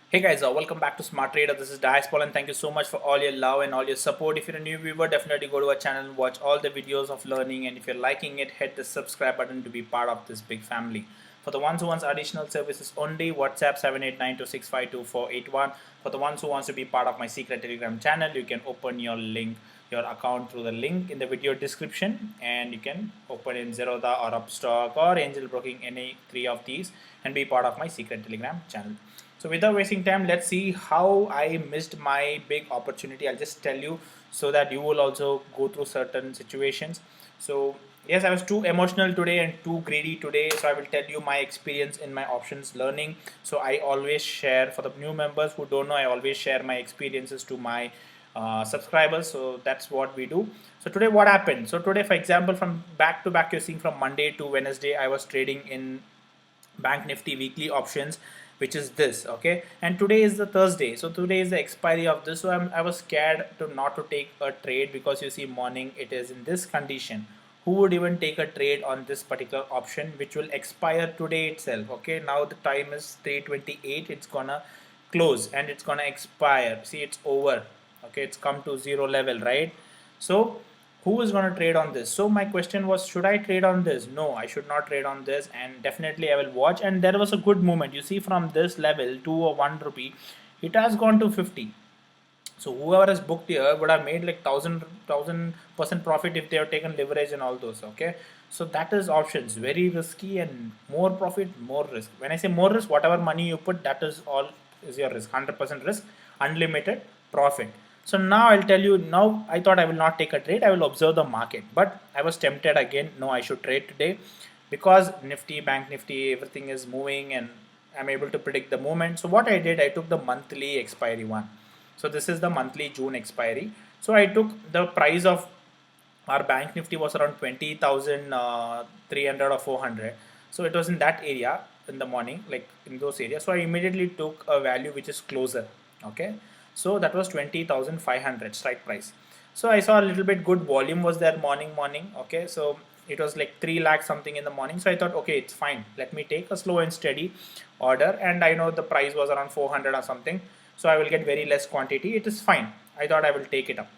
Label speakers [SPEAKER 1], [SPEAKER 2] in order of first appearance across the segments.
[SPEAKER 1] Hey guys, welcome back to Smart Trader. This is Paul, and thank you so much for all your love and all your support. If you're a new viewer, definitely go to our channel and watch all the videos of learning. And if you're liking it, hit the subscribe button to be part of this big family. For the ones who wants additional services only, WhatsApp 7892652481. For the ones who wants to be part of my secret Telegram channel, you can open your account through the link in the video description, and you can open in Zerodha or Upstox or Angel Broking, any three of these, and be part of my secret Telegram channel. So without wasting time, let's see how I missed my big opportunity. I'll just tell you so that you will also go through certain situations. So yes, I was too emotional today and too greedy today. So I will tell you my experience in my options learning. So I always share, for the new members who don't know, I always share my experiences to my subscribers. So that's what we do. So today what happened? So today, for example, from back to back, you're seeing from Monday to Wednesday, I was trading in Bank Nifty weekly options, which is this. Okay, and today is the Thursday, so today is the expiry of this. So I was scared to not to take a trade, because you see morning it is in this condition. Who would even take a trade on this particular option which will expire today itself? Okay, now the time is 3:28. It's gonna close and it's gonna expire. See, it's over. Okay, it's come to zero level, right? So who is going to trade on this? So my question was, should I trade on this? No, I should not trade on this, and definitely I will watch. And there was a good movement. You see, from this level to a 1 rupee, it has gone to 50. So whoever has booked here would have made like thousand% profit if they have taken leverage and all those. Okay, so that is options, very risky, and more profit, more risk. When I say more risk, whatever money you put, that is all is your risk. 100% risk, unlimited profit. So now I'll tell you. Now I thought I will not take a trade. I will observe the market, but I was tempted again. No, I should trade today, because Nifty, Bank Nifty, everything is moving, and I'm able to predict the movement. So what I did, I took the monthly expiry one. So this is the monthly June expiry. So I took the price of our Bank Nifty was around 20,300 or 400. So it was in that area in the morning, like in those areas. So I immediately took a value which is closer. Okay, so that was 20,500 strike price. So I saw a little bit good volume was there morning. Okay, so it was like 3 lakh something in the morning. So I thought, okay, it's fine, let me take a slow and steady order, and I know the price was around 400 or something, so I will get very less quantity. It is fine. I thought I will take it up.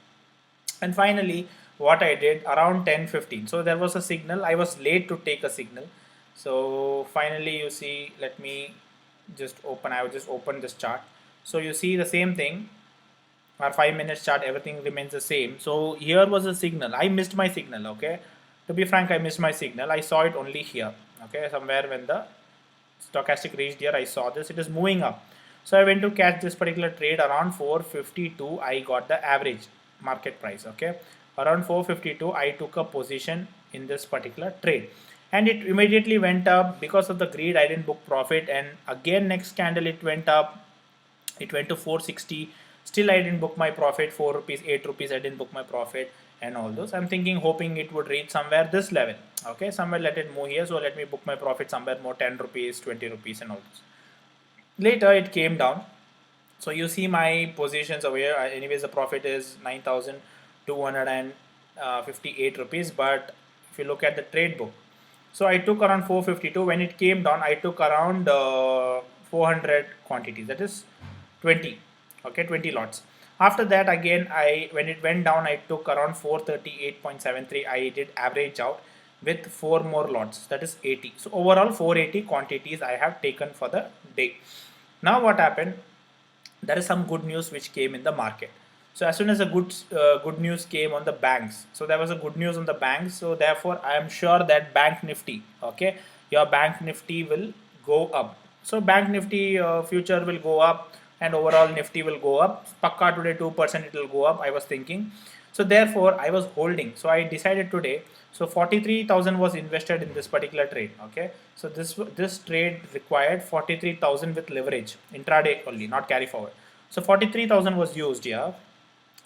[SPEAKER 1] And finally, what I did around 10:15. So there was a signal. I was late to take a signal. So finally, you see, let me just open. I will just open this chart. So you see the same thing. Our 5 minutes chart, everything remains the same. So here was a signal. I missed my signal. Okay, to be frank, I missed my signal. I saw it only here. Okay, somewhere when the stochastic reached here, I saw this. It is moving up. So I went to catch this particular trade around 452. I got the average market price. Okay, around 452, I took a position in this particular trade, and it immediately went up. Because of the greed, I didn't book profit, and again next candle it went up. It went to 460. Still I didn't book my profit. 4 rupees, 8 rupees, I didn't book my profit, and all those. I'm thinking, hoping it would reach somewhere this level. Okay, somewhere let it move here, so let me book my profit somewhere more, 10 rupees, 20 rupees, and all those. Later it came down. So you see my positions over here. Anyways, the profit is 9,258 rupees. But if you look at the trade book, so I took around 452. When it came down, I took around 400 quantities, that is 20. Okay, 20 lots. After that, again, when it went down, I took around 438.73. I did average out with 4 more lots, that is 80. So overall 480 quantities I have taken for the day. Now what happened? There is some good news which came in the market. So as soon as a good news came on the banks, so there was a good news on the banks. So therefore I am sure that Bank Nifty, okay, your Bank Nifty will go up. So Bank Nifty future will go up, and overall Nifty will go up. Pakka today 2% it will go up, I was thinking. So therefore I was holding. So I decided today. So 43,000 was invested in this particular trade. Okay, so this trade required 43,000 with leverage, intraday only, not carry forward. So 43,000 was used here,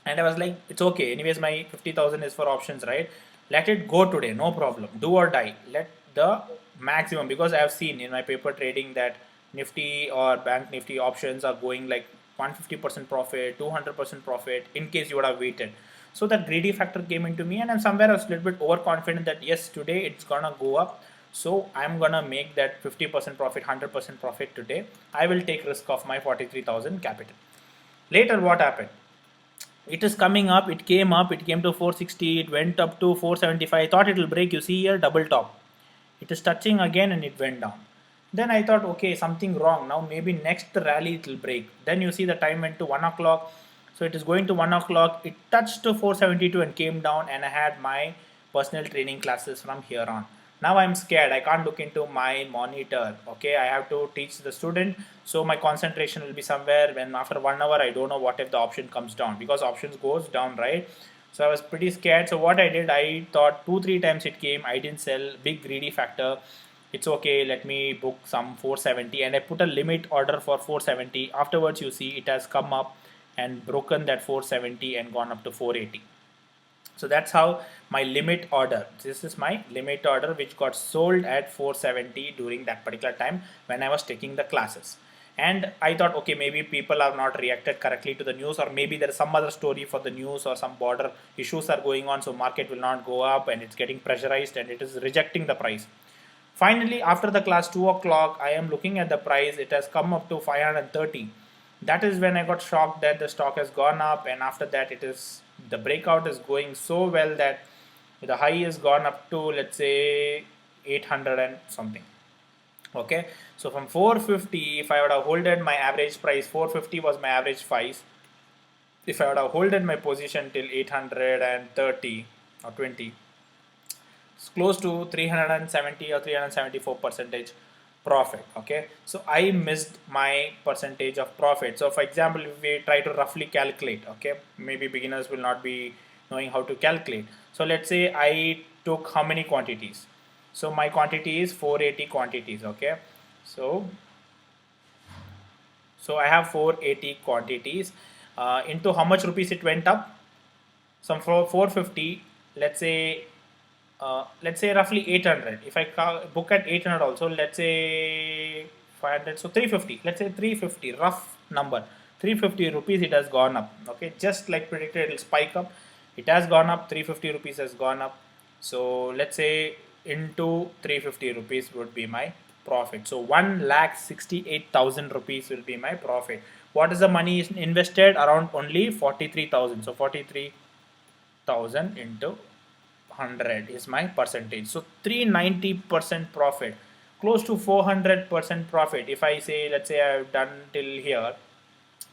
[SPEAKER 1] and I was like, it's okay. Anyways, my 50,000 is for options, right? Let it go today, no problem. Do or die. Let the maximum, because I have seen in my paper trading that Nifty or Bank Nifty options are going like 150% profit, 200% profit, in case you would have waited. So that greedy factor came into me, and somewhere I was a little bit overconfident that yes, today it's gonna go up. So I'm gonna make that 50% profit, 100% profit today. I will take risk of my 43,000 capital. Later what happened? It is coming up, it came up, it came to 460, it went up to 475. I thought it will break. You see here, double top. It is touching again and it went down. Then I thought, okay, something wrong. Now maybe next rally it will break. Then you see the time went to 1 o'clock. So it is going to 1 o'clock. It touched to 472 and came down, and I had my personal training classes from here on. Now I'm scared. I can't look into my monitor. Okay, I have to teach the student. So my concentration will be somewhere when after 1 hour, I don't know what if the option comes down, because options goes down, right? So I was pretty scared. So what I did, I thought 2-3 times it came. I didn't sell. Big greedy factor. It's okay. Let me book some 470, and I put a limit order for 470. Afterwards, you see it has come up and broken that 470 and gone up to 480. So that's how my limit order, this is my limit order which got sold at 470 during that particular time when I was taking the classes. And I thought, okay, maybe people have not reacted correctly to the news, or maybe there is some other story for the news, or some border issues are going on, so market will not go up and it's getting pressurized and it is rejecting the price. Finally, after the class 2 o'clock, I am looking at the price. It has come up to 530. That is when I got shocked that the stock has gone up, and after that it is, the breakout is going so well that the high is gone up to, let's say, 800 and something. Okay, so from 450, if I would have holded my average price, 450 was my average price. If I would have holded my position till 830 or 20, it's close to 370 or 374 percentage profit. Okay, so I missed my percentage of profit. So for example, if we try to roughly calculate, okay, maybe beginners will not be knowing how to calculate. So let's say I took how many quantities? So my quantity is 480 quantities. Okay, so I have 480 quantities. Into how much rupees it went up? Some 450. Let's say roughly 800. If I book at 800 also, let's say 500, so 350. Let's say 350, rough number. 350 rupees it has gone up. Okay, just like predicted, it will spike up. It has gone up. 350 rupees has gone up. So let's say into 350 rupees would be my profit. So 1,68,000 rupees will be my profit. What is the money invested? Around only 43,000. So 43,000 into 100 is my percentage. So 390% profit, close to 400% profit. If I say, let's say I've done till here,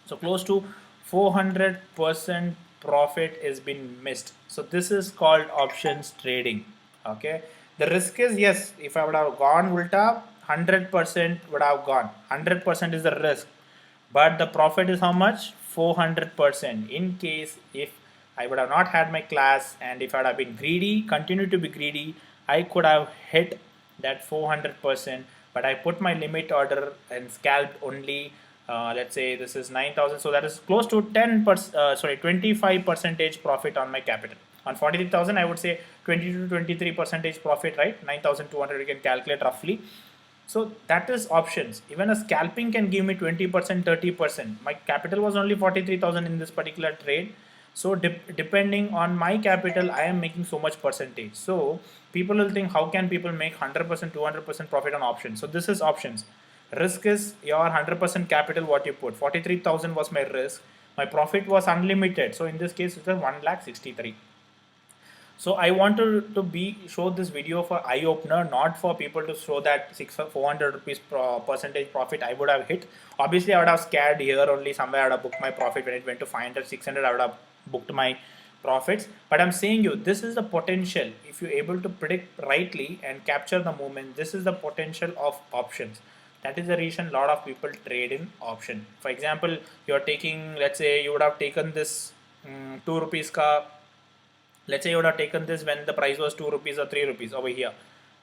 [SPEAKER 1] so close to 400% profit is been missed. So this is called options trading. Okay, the risk is, yes, if I would have gone ulta, 100% would have gone. 100% is the risk, but the profit is how much? 400%. In case if I would have not had my class, and if I would have been greedy, continue to be greedy, I could have hit that 400%, but I put my limit order and scalped only, let's say this is 9,000, so that is close to 25 percentage profit on my capital. On 43,000, I would say 20 to 23 percentage profit, right? 9,200 you can calculate roughly. So that is options. Even a scalping can give me 20%, 30%. My capital was only 43,000 in this particular trade. So depending on my capital, I am making so much percentage. So people will think, how can people make 100%, 200% profit on options? So this is options. Risk is your 100% capital what you put. 43,000 was my risk. My profit was unlimited. So in this case, it was 1,63,000. So I want to show this video for eye opener, not for people to show that 400 rupees percentage profit I would have hit. Obviously, I would have scared here only somewhere. I would have booked my profit when it went to 500, 600. I would have booked my profits. But I'm saying you, this is the potential. If you're able to predict rightly and capture the movement, this is the potential of options. That is the reason a lot of people trade in option. For example, you're taking, let's say you would have taken this 2 rupees ka. Let's say you would have taken this when the price was 2 rupees or 3 rupees over here,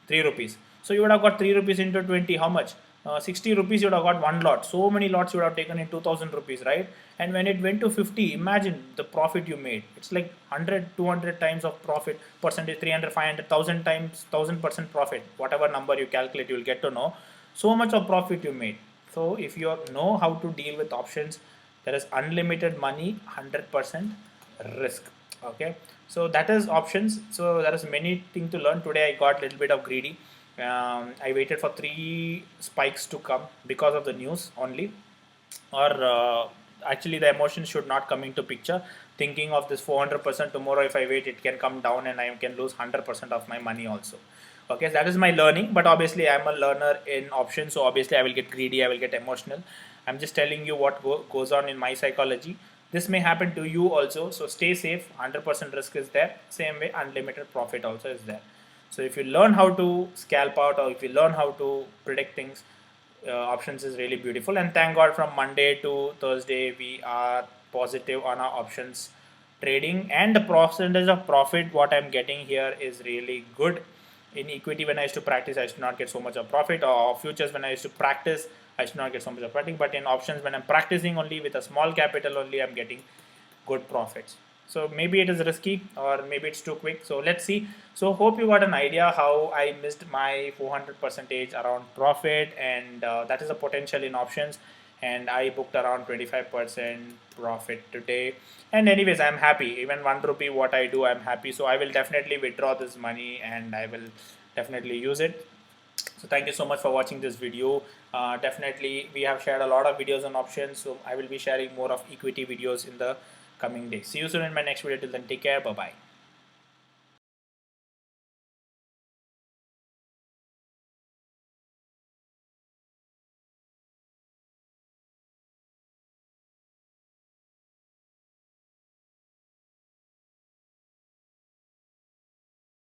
[SPEAKER 1] 3 rupees. So you would have got 3 rupees into 20, how much? 60 rupees you would have got one lot. So many lots you would have taken in 2,000 rupees, right? And when it went to 50, imagine the profit you made. It's like 100, 200 times of profit, percentage, 300, 500, 1,000 times, 1,000% profit. Whatever number you calculate, you will get to know. So much of profit you made. So if you know how to deal with options, there is unlimited money, 100% risk. Okay, so that is options. So there is many things to learn. Today I got a little bit of greedy. I waited for 3 spikes to come because of the news only, or actually the emotion should not come into picture, thinking of this 400% tomorrow. If I wait, it can come down and I can lose 100% of my money also. Okay, so that is my learning, but obviously I'm a learner in options, so obviously I will get greedy, I will get emotional. I'm just telling you what goes on in my psychology. This may happen to you also, so stay safe. 100% risk is there, same way unlimited profit also is there. So if you learn how to scalp out, or if you learn how to predict things, options is really beautiful. And thank God, from Monday to Thursday we are positive on our options trading, and the percentage of profit what I'm getting here is really good. In equity, when I used to practice, I used to not get so much of profit, or futures when I used to practice, I should not get so much of profit. But in options, when I'm practicing only with a small capital only, I'm getting good profits. So maybe it is risky, or maybe it's too quick. So let's see. So hope you got an idea how I missed my 400 percentage around profit, and that is the potential in options. And I booked around 25% profit today. And anyways, I'm happy. Even 1 rupee, what I do, I'm happy. So I will definitely withdraw this money and I will definitely use it. So thank you so much for watching this video. Definitely we have shared a lot of videos on options, so I will be sharing more of equity videos in the coming days. See you soon in my next video. Till then, take care. Bye bye.